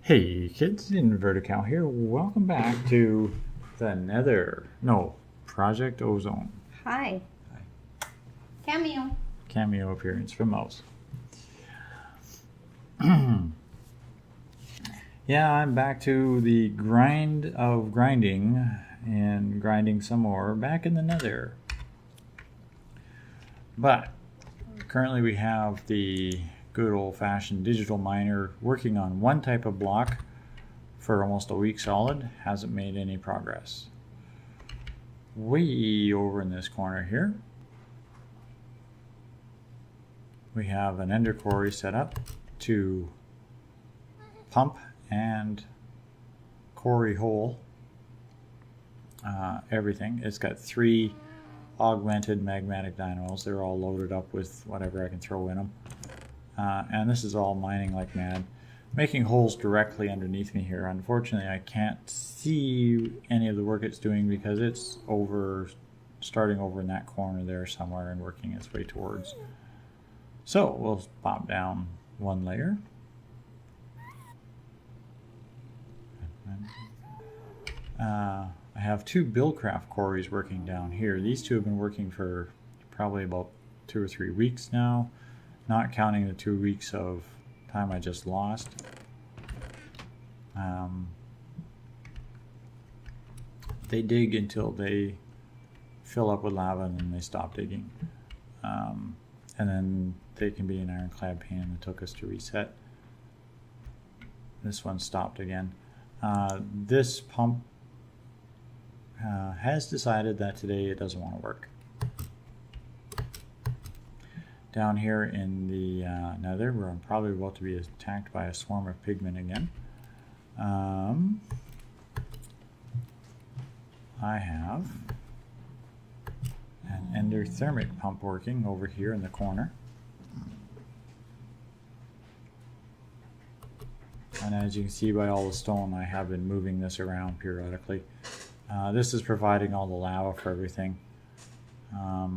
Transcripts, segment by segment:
Hey kids, Inverted Cow here. Welcome back to the Project Ozone. Hi. Cameo. Cameo appearance from Mouse. Yeah, I'm back to the grind of grinding and grinding some more back in the Nether. But currently we have the good old-fashioned digital miner working on one type of block for almost a week solid. Hasn't made any progress. Way over in this corner here, we have an ender quarry set up to pump and quarry hole everything. It's got 3 augmented magmatic dynamos. They're all loaded up with whatever I can throw in them. And this is all mining like mad, making holes directly underneath me here. Unfortunately, I can't see any of the work it's doing because it's starting over in that corner there somewhere and working its way towards. So we'll pop down one layer. I have 2 Buildcraft quarries working down here. These 2 have been working for probably about 2 or 3 weeks now, not counting the 2 weeks of time I just lost. They dig until they fill up with lava and then they stop digging. And then they can be an ironclad pain in the tuchus to reset. This one stopped again. This pump has decided that today it doesn't want to work. Down here in the nether, where I'm probably about to be attacked by a swarm of pigmen again, I have an endothermic pump working over here in the corner. And as you can see by all the stone, I have been moving this around periodically. This is providing all the lava for everything. I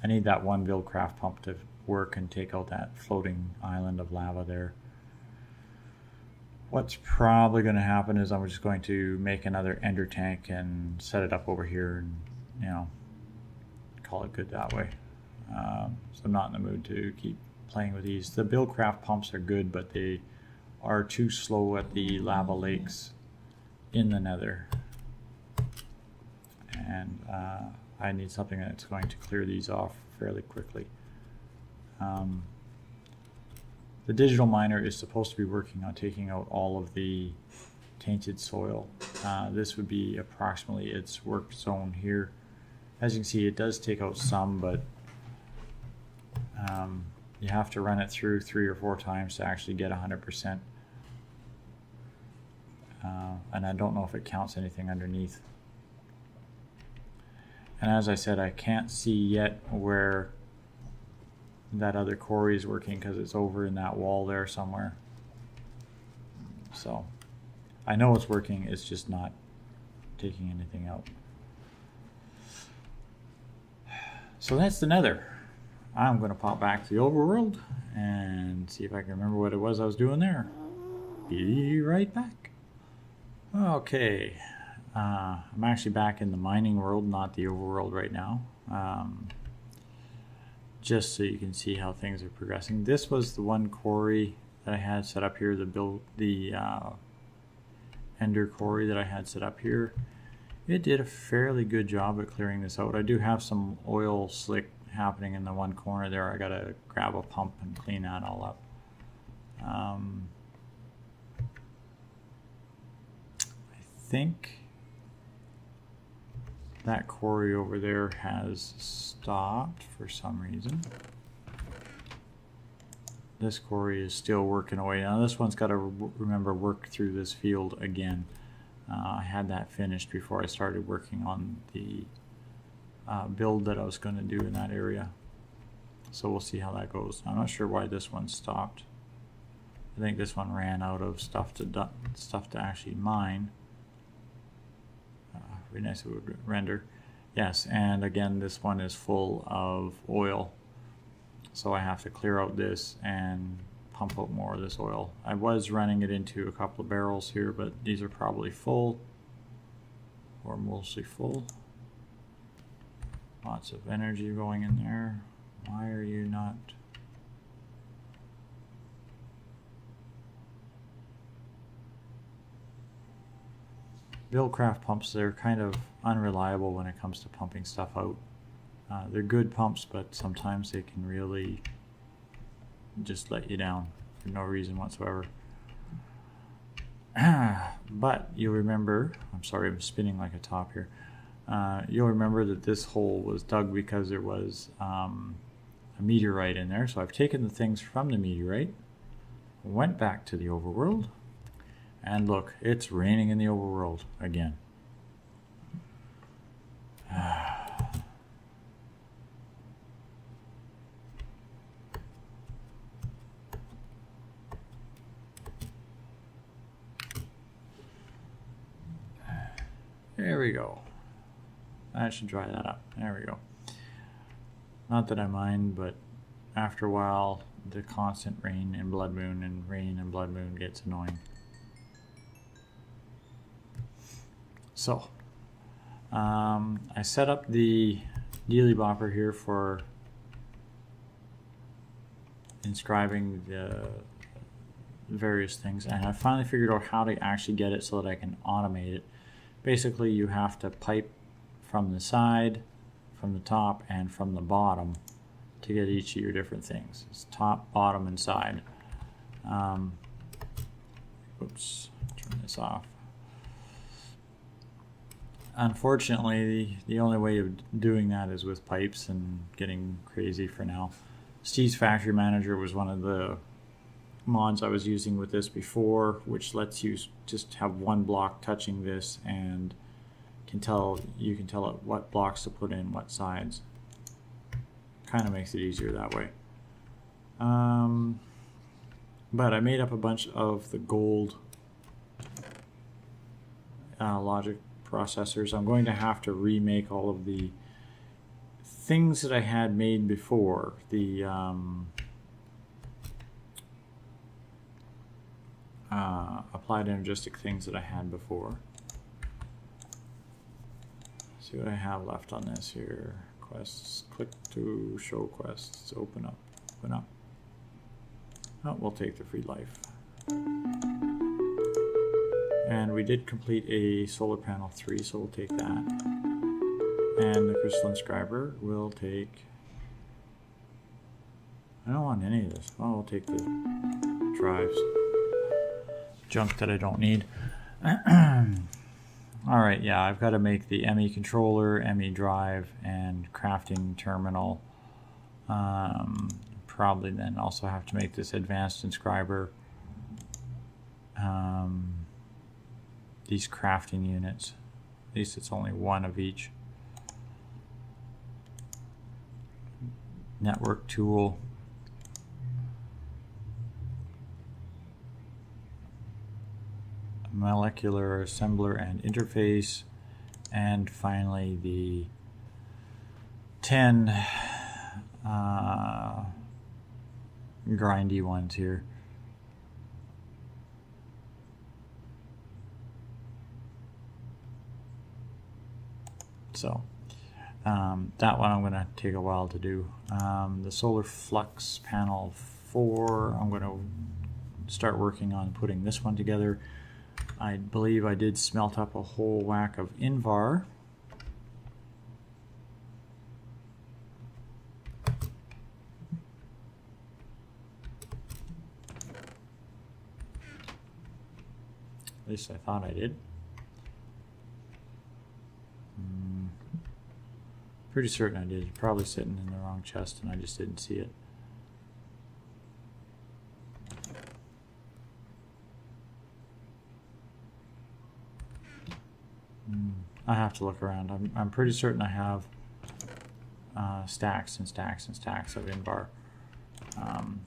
need that one Buildcraft pump to work and take out that floating island of lava there. What's probably going to happen is I'm just going to make another ender tank and set it up over here and, you know, call it good that way. So I'm not in the mood to keep playing with these. The Buildcraft pumps are good, but they are too slow at the lava lakes in the nether. And I need something that's going to clear these off fairly quickly. The digital miner is supposed to be working on taking out all of the tainted soil. This would be approximately its work zone here. As you can see, it does take out some, but you have to run it through 3 or 4 times to actually get 100%. And I don't know if it counts anything underneath. And as I said, I can't see yet where that other quarry is working because it's over in that wall there somewhere. So I know it's working, it's just not taking anything out. So that's the nether. I'm going to pop back to the overworld and see if I can remember what it was I was doing there. Be right back. Okay. I'm actually back in the mining world, not the overworld right now. Just so you can see how things are progressing. This was the one quarry that I had set up here, the ender quarry that I had set up here. It did a fairly good job at clearing this out. I do have some oil slick happening in the one corner there. I gotta grab a pump and clean that all up. I think that quarry over there has stopped for some reason. This quarry is still working away. Now this one's got to remember work through this field again. I had that finished before I started working on the build that I was going to do in that area. So we'll see how that goes. I'm not sure why this one stopped. I think this one ran out of stuff to actually mine. Very nice it would render. Yes, and again this one is full of oil, so I have to clear out this and pump out more of this oil. I was running it into a couple of barrels here, but these are probably full, or mostly full. Lots of energy going in there. Why are you not? Buildcraft pumps, they're kind of unreliable when it comes to pumping stuff out. They're good pumps, but sometimes they can really just let you down for no reason whatsoever. But you'll remember, I'm sorry, I'm spinning like a top here. You'll remember that this hole was dug because there was a meteorite in there. So I've taken the things from the meteorite, went back to the overworld, and look, it's raining in the overworld again. There we go. I should dry that up. There we go. Not that I mind, but after a while, the constant rain and blood moon and rain and blood moon gets annoying. So, I set up the dealy bopper here for inscribing the various things, and I finally figured out how to actually get it so that I can automate it. Basically, you have to pipe from the side, from the top, and from the bottom to get each of your different things. It's top, bottom, and side. Oops, turn this off. Unfortunately, the only way of doing that is with pipes and getting crazy for now. Steve's Factory Manager was one of the mods I was using with this before, which lets you just have one block touching this and you can tell it what blocks to put in what sides. Kind of makes it easier that way. But I made up a bunch of the gold logic processors. I'm going to have to remake all of the things that I had made before. The applied energistic things that I had before. See what I have left on this here. Quests. Click to show quests. Open up. Open up. Oh, we'll take the free life. And we did complete a solar panel 3, so we'll take that. And the crystal inscriber will take... I don't want any of this. Oh, we'll take the drives. Junk that I don't need. Alright, yeah, I've got to make the ME controller, ME drive, and crafting terminal. Probably then also have to make this advanced inscriber. These crafting units. At least it's only one of each. Network tool. Molecular assembler and interface, and finally the 10 grindy ones here. So that one I'm going to take a while to do. The solar flux panel 4, I'm going to start working on putting this one together. I believe I did smelt up a whole whack of Invar. At least I thought I did. Pretty certain I did. It's probably sitting in the wrong chest and I just didn't see it. I have to look around. I'm pretty certain I have stacks and stacks and stacks of Invar.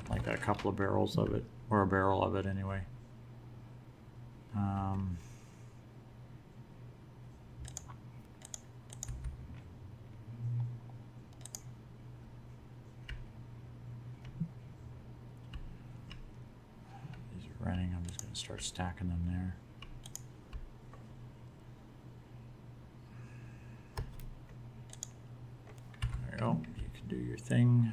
Like a couple of barrels of it, or a barrel of it anyway. start stacking them there. There you go. You can do your thing.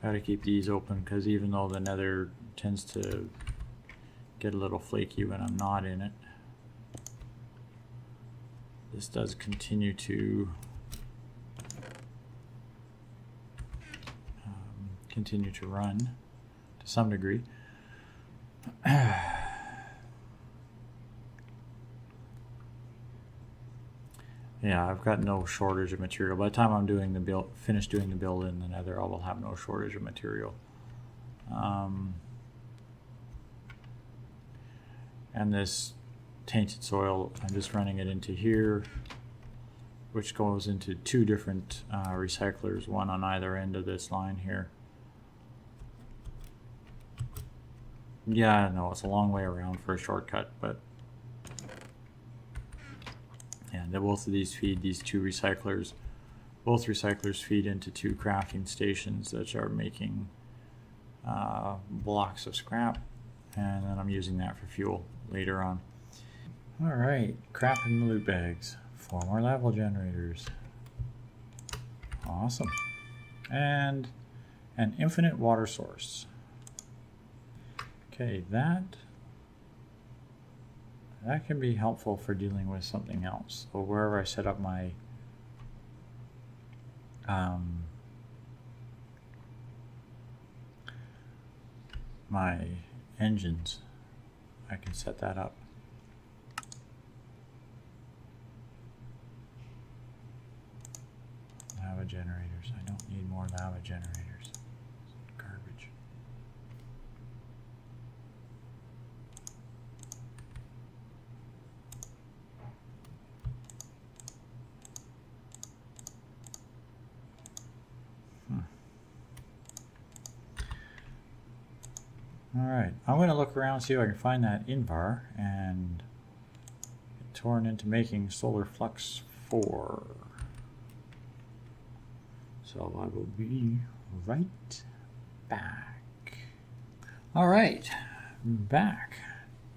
Gotta keep these open because even though the nether tends to get a little flaky when I'm not in it, this does continue to run to some degree. Yeah, I've got no shortage of material. By the time I'm doing the build, finished doing the build in the nether, I will have no shortage of material. And this tainted soil, I'm just running it into here, which goes into two different recyclers, one on either end of this line here. Yeah, I know it's a long way around for a shortcut, but yeah, both of these feed these two recyclers. Both recyclers feed into two crafting stations that are making blocks of scrap, and then I'm using that for fuel later on. All right, crap in the loot bags. 4 more level generators. Awesome. And an infinite water source. Okay, that can be helpful for dealing with something else. So wherever I set up my my engines, I can set that up. Lava generators. I don't need more lava generators. Garbage. Alright, I'm going to look around, see if I can find that invar and get torn into making solar flux 4. So I will be right back. Alright, back.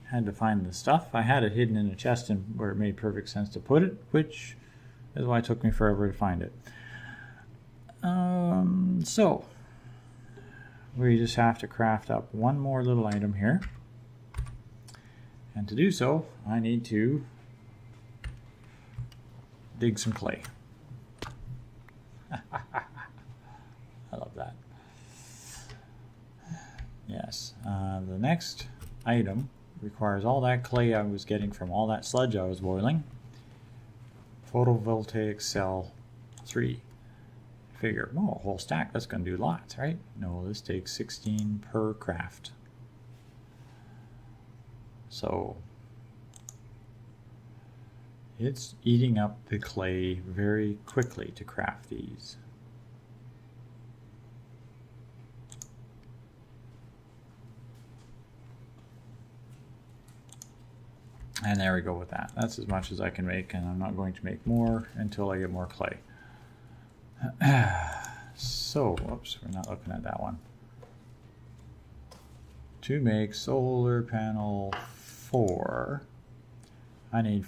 Had to find the stuff. I had it hidden in a chest where it made perfect sense to put it, which is why it took me forever to find it. So we just have to craft up one more little item here. And to do so, I need to dig some clay. I love that. Yes, the next item requires all that clay I was getting from all that sludge I was boiling. Photovoltaic cell 3. Figure, oh, a whole stack, that's going to do lots, right? No, this takes 16 per craft. So it's eating up the clay very quickly to craft these. And there we go with that. That's as much as I can make, and I'm not going to make more until I get more clay. So, whoops, we're not looking at that one. To make solar panel 4, I need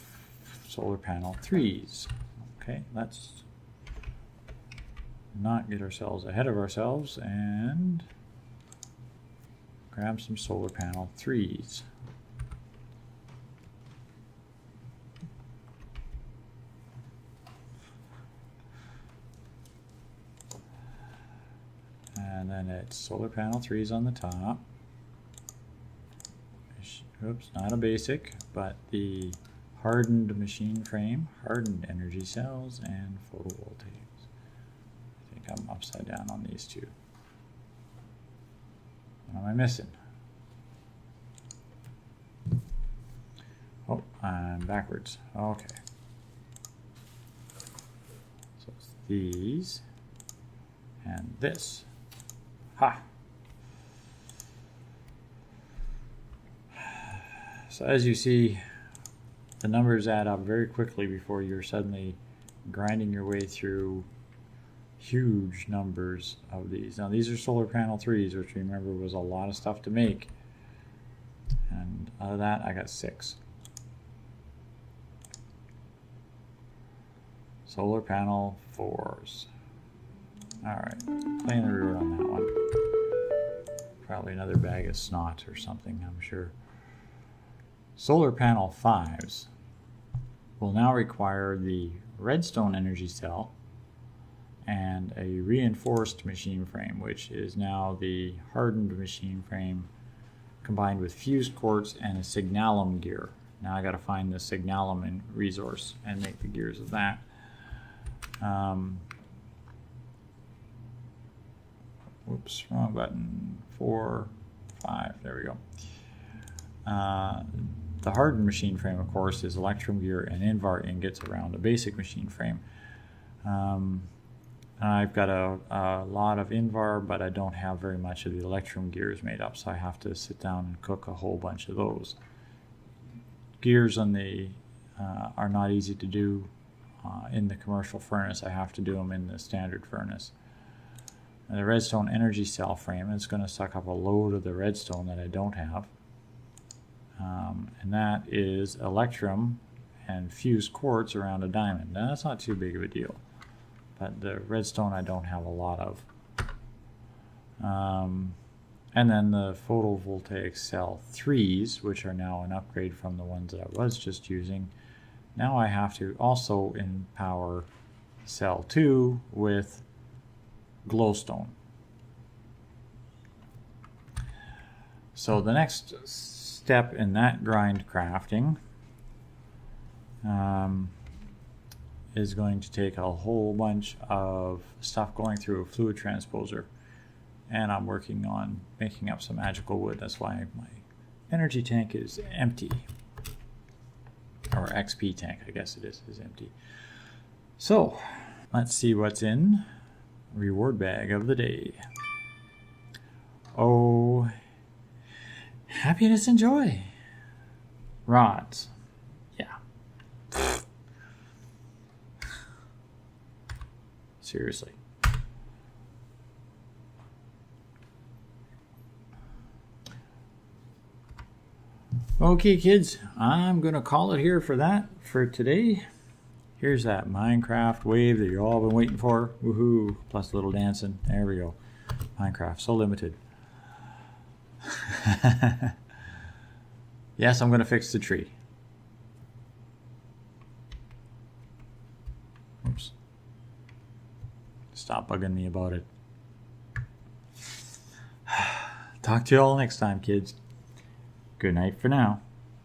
solar panel 3s. Okay, let's not get ourselves ahead of ourselves and grab some solar panel 3s. And then it's solar panel 3s on the top. Oops, not a basic, but the hardened machine frame, hardened energy cells, and photovoltaics. I think I'm upside down on these two. What am I missing? Oh, I'm backwards. Okay. So it's these and this. Ha! So as you see, the numbers add up very quickly before you're suddenly grinding your way through huge numbers of these. Now these are solar panel 3s, which remember was a lot of stuff to make. And out of that, I got 6. Solar panel 4s. Alright, playing the root on that one. Probably another bag of snot or something, I'm sure. Solar panel 5s will now require the redstone energy cell and a reinforced machine frame, which is now the hardened machine frame combined with fused quartz and a signalum gear. Now I got to find the signalum resource and make the gears of that. Whoops, wrong button. 4, 5, there we go. The hardened machine frame, of course, is electrum gear and invar ingots around a basic machine frame. I've got a lot of invar, but I don't have very much of the electrum gears made up, so I have to sit down and cook a whole bunch of those. Gears on the are not easy to do in the commercial furnace. I have to do them in the standard furnace. And the redstone energy cell frame is going to suck up a load of the redstone that I don't have. And that is electrum and fused quartz around a diamond. Now that's not too big of a deal, but the redstone I don't have a lot of. And then the photovoltaic cell 3s, which are now an upgrade from the ones that I was just using. Now I have to also empower cell 2 with glowstone. So the next step in that grind crafting is going to take a whole bunch of stuff going through a fluid transposer, and I'm working on making up some magical wood. That's why my energy tank is empty, or XP tank I guess it is empty. So let's see what's in reward bag of the day. Oh, happiness and joy. Rods. Yeah. Seriously. Okay, kids, I'm gonna call it here for today. Here's that Minecraft wave that you've all been waiting for. Woohoo! Plus a little dancing. There we go. Minecraft, so limited. Yes, I'm going to fix the tree. Oops. Stop bugging me about it. Talk to you all next time, kids. Good night for now.